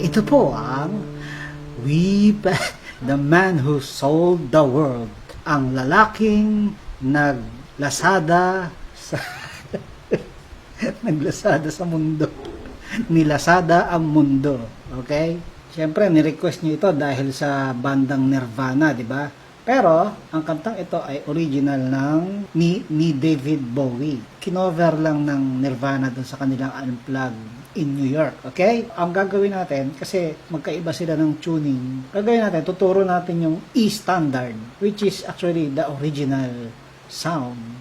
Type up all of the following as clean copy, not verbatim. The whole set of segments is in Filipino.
Ito po ang the man who sold the world. Ang lalaking naglasada sa naglasada sa mundo. Nilasada ang mundo. Okay? Siyempre, ni-request nyo ito dahil sa bandang Nirvana, di ba? Pero, ang kantang ito ay original ni David Bowie. Kinover lang ng Nirvana dun sa kanilang Unplugged in New York. Okay? Ang gagawin natin, kasi magkaiba sila ng tuning, gagawin natin, tuturo natin yung E-standard, which is actually the original sound,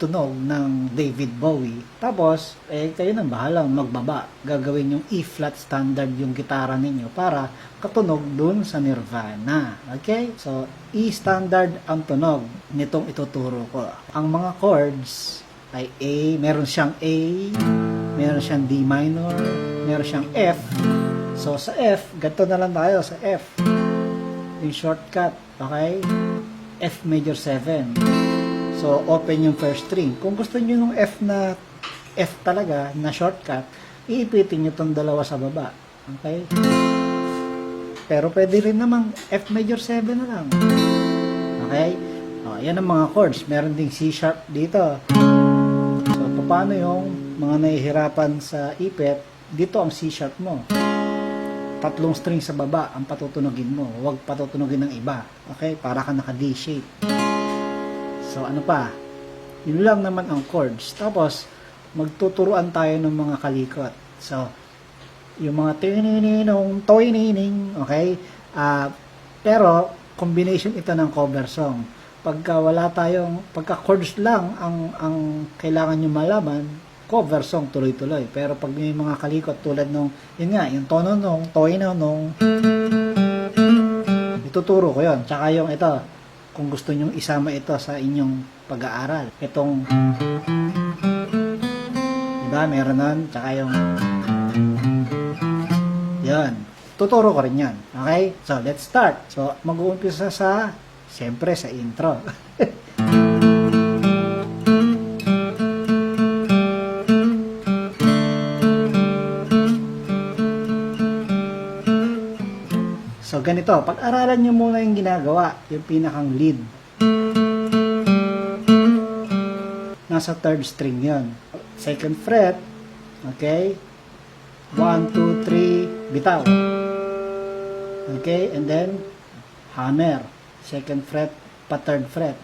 tunog ng David Bowie. Tapos, kayo nang bahalang magbaba. Gagawin yung E-flat standard yung gitara ninyo para katunog dun sa Nirvana. Okay? So, E-standard ang tunog nitong ituturo ko. Ang mga chords ay A, meron siyang A, meron siyang D minor, meron siyang F. So, sa F, ganito na lang tayo sa F. Yung shortcut, okay? F major 7. So, open yung first string. Kung gusto nyo nung F talaga, na shortcut, iipitin nyo itong dalawa sa baba. Okay? Pero pwede rin namang F major 7 na lang. Okay? O, yan ang mga chords. Meron ding C sharp dito. So, paano yung mga nahihirapan sa ipit, dito ang C sharp mo. 3 string sa baba ang patutunogin mo. Huwag patutunogin ng iba. Okay? Para ka naka D shape. So, ano pa? Yun lang naman ang chords. Tapos, magtuturuan tayo ng mga kalikot. So, yung mga tinininong, toynining, okay? Pero, combination ito ng cover song. Pagka chords lang ang kailangan nyo malaman, cover song tuloy-tuloy. Pero pag may mga kalikot tulad nung, yun nga, yung tono nung, toyno nung, ituturo ko yun. Tsaka yung ito, kung gusto nyong isama ito sa inyong pag-aaral. Itong, diba, meron nun, tsaka yung, yan. Tuturo ko rin yan. Okay? So, let's start. So, mag-uumpisa siyempre, sa intro. So, ganito. Pag-aralan nyo muna yung ginagawa, yung pinakang lead. Nasa third string yon. Second fret. Okay? 1, 2, 3, bitaw. Okay? And then, hammer. Second fret, pa third fret.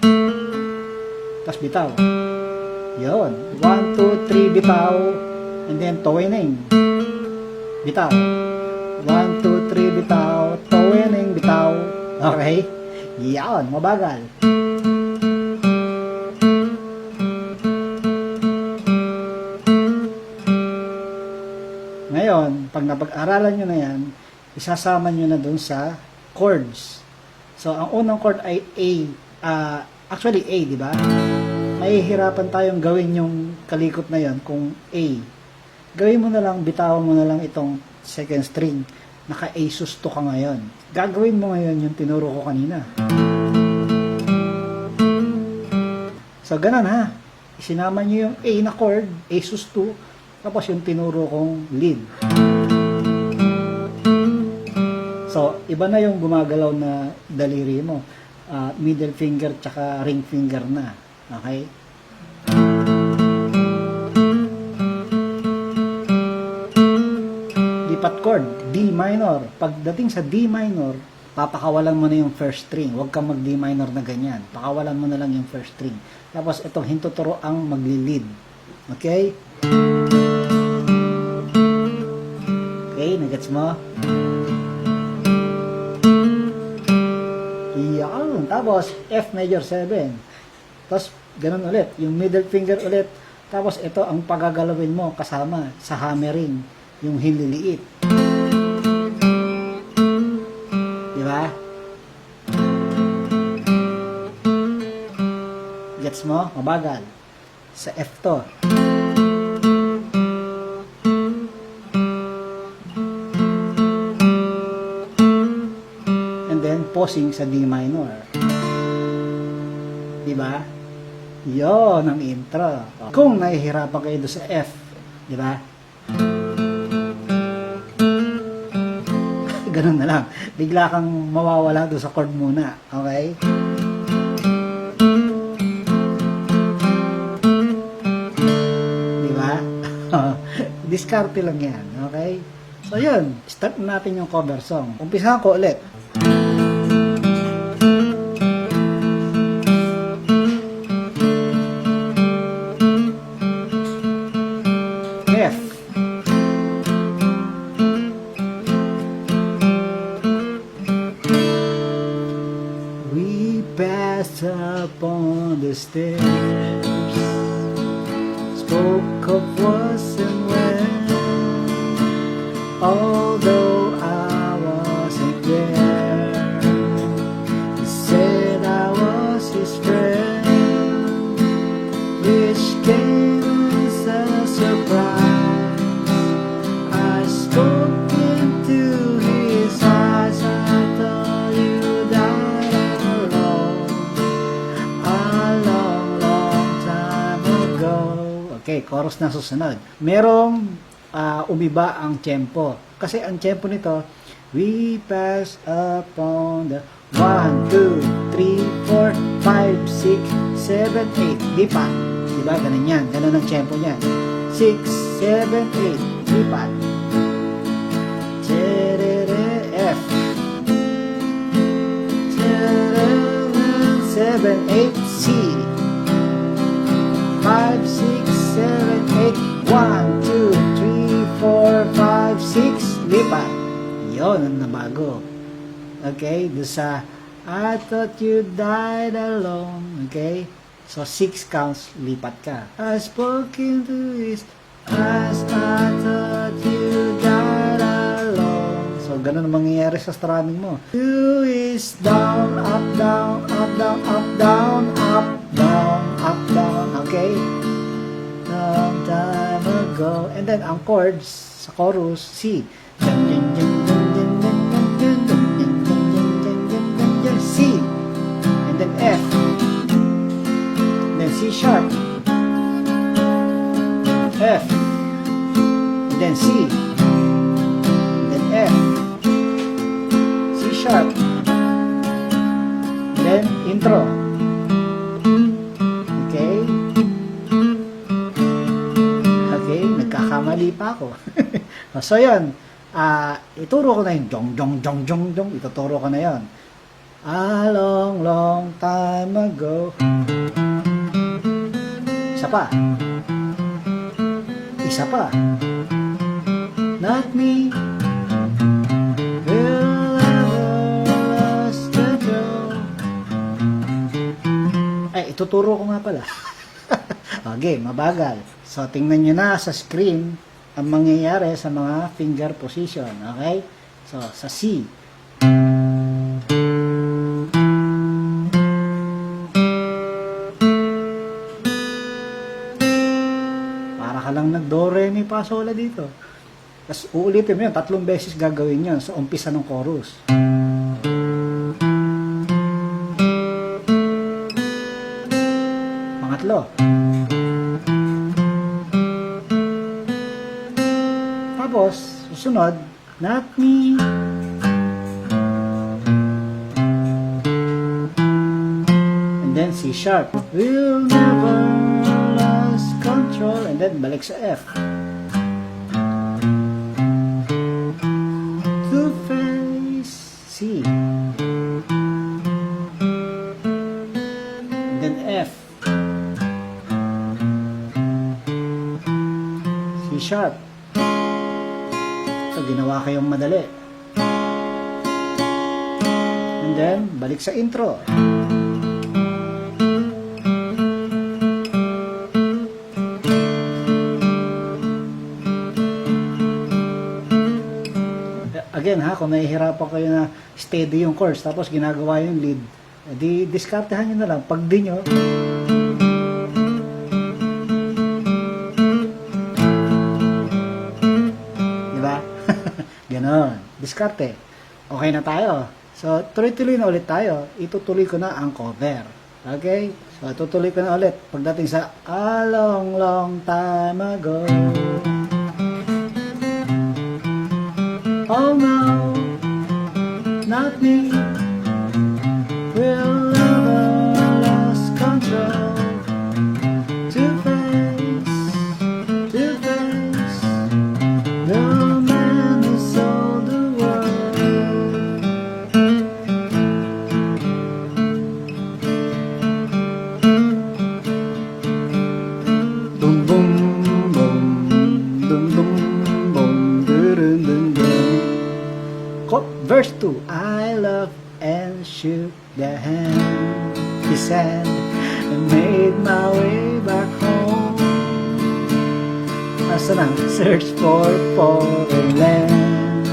Tapos bitaw. Yun. 1, 2, 3, bitaw. And then, towening. Bitaw. 1, 2, 3, bitaw. Towening, bitaw. Okay? Yan. Mabagal. Ngayon, pag napag-aralan nyo na yan, isasama nyo na dun sa chords. So, ang unang chord ay A. Actually, A, di ba? Mahihirapan tayong gawin yung kalikot na yon kung A. Gawin mo na lang, bitawan mo na lang itong second string. Naka-A susto ka ngayon. Gagawin mo ngayon yung tinuro ko kanina. So, ganun ha. Isinama nyo yung A na chord, A susto, tapos yung tinuro kong lead. So, iba na yung gumagalaw na daliri mo. Middle finger tsaka ring finger na. Okay? Lipat chord, D minor. Pagdating sa D minor, papakawalan mo na yung first string. Huwag kang mag-D minor na ganyan. Pakawalan mo na lang yung first string. Tapos, itong hintuturo ang magli-lead. Okay? Okay, nagets mo? Yan. Tapos, F major 7. Tapos, ganun ulit. Yung middle finger ulit. Tapos, ito ang pagagalawin mo kasama sa hammering. Yung hinliliit. Diba? Gets mo? Mabagal. Sa F to. Pausing sa D minor. Diba? Yon ang intro. Kung nahihirapan kayo doon sa F, diba? ganun na lang. Bigla kang mawawala doon sa chord muna. Okay? Di ba? Diskarte lang yan. Okay? So, yun. Start natin yung cover song. Umpisahan ko ulit. F. We passed upon the stairs, spoke of was and when, although I wasn't there. He said I was his friend, which came as a surprise. I spoke into his eyes. I thought you died alone a long, long time ago. Okay, chorus na susunod. Merong umiba ang tempo. Kasi ang tempo nito, we pass upon the 1, 2, 3, 4, 5, 6, 7, 8. Di pa. Diba? Ganun yan. Ganun ang tempo niyan. 6, 7, 8. Lipat. F. 7, 8, C. 5, 6, 7, 8. 1, 2, 3, 4, 5, 6. Lipat. Yun ang nabago. Okay? Doon sa I thought you died alone. Okay? So, 6 counts, lipat ka. I spoke into his eyes, I thought you died alone. So, ganun ang mangyayari sa strumming mo. 2 is down, up, down, up, down, up, down, up, down, up, down. Okay? Long time ago. And then, ang chords sa chorus, C. C. And then F. C sharp, F, and then C, and then F, C sharp, and then intro. Okay? Okay, nagkakamali pa ako. So yun, ituro ko na yung jong jong jong jong jong, ituturo ko na yun. A long, long time ago. Isa pa. Isa pa. Not me. Will ever lost control. Ay, ituturo ko nga pala. Okay, mabagal. So, tingnan nyo na sa screen ang mangyayari sa mga finger position. Okay? So, sa C. Lang nag-do, re, mi, fa, sol, la dito. Tapos uulitin mo yun, 3 beses gagawin yun sa umpisa ng chorus. Pangatlo. Tapos, susunod, not me. And then C sharp. We'll never lose control. And then balik sa F. To face C. And then F. C sharp. So, ginawa kayong madali. And then, balik sa intro. Again ha, kung nahihirapan kayo na steady yung chords, tapos ginagawa yung lead, di diskartehan nyo na lang. Pag di nyo, di ba? Ganon. Diskarte. Okay na tayo. So, tuloy-tuloy na ulit tayo. Itutuloy ko na ang cover. Okay? So, tutuloy ko na ulit. Pagdating sa a long, long time ago. Oh no, me will never lose control. To face the man who sold the world. Boom boom boom, boom boom boom, dun dun dun. Verse 2. I love and shook the hand, he said, and made my way back home. Asa na? Search for foreign land.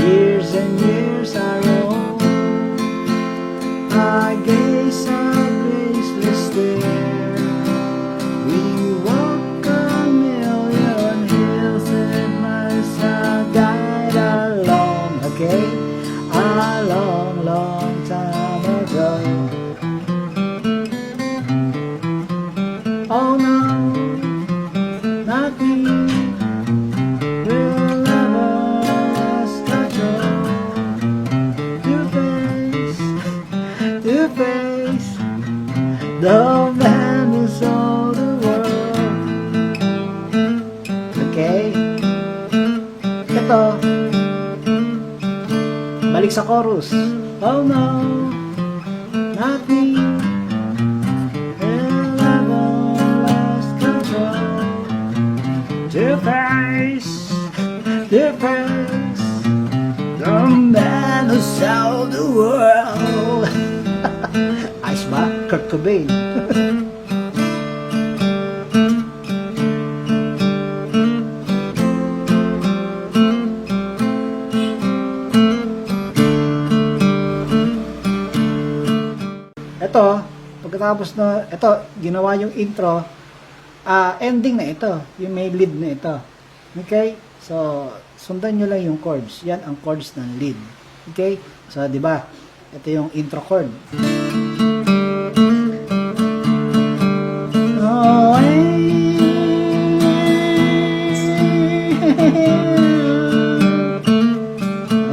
Years and years I roam. I gaze at graceless stare. We walk a million hills and myself died alone. Okay? A long, long time ago. Oh no, not me. Will never lose control. To face the man who sold the world. Okay? Ito. Balik sa chorus. Oh no, not me. Will never lose control. To face the man who sold the world. Ayos ba? Kurt Cobain. Ito, pagkatapos na, ito, ginawa yung intro, ending na ito, yung may lead na ito. Okay? So, sundan nyo lang yung chords. Yan ang chords ng lead. Okay? So, di ba? Ito yung intro chord. Oh,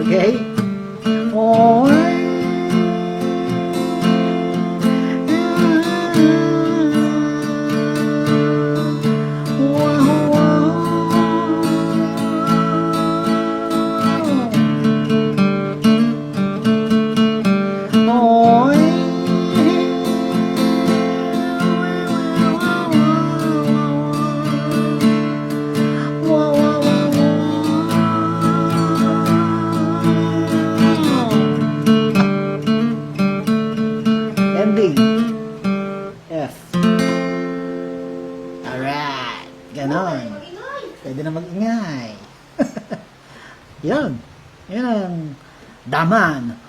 okay? Oh, ending F. Alright, ganon. Pwede na mag-ingay. Yan. Yan ang the man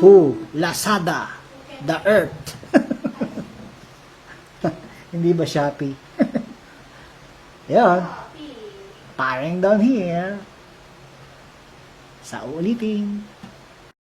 who Lazada the earth. Hindi ba Shopee? Yan. Paring down here. Sa ulitin.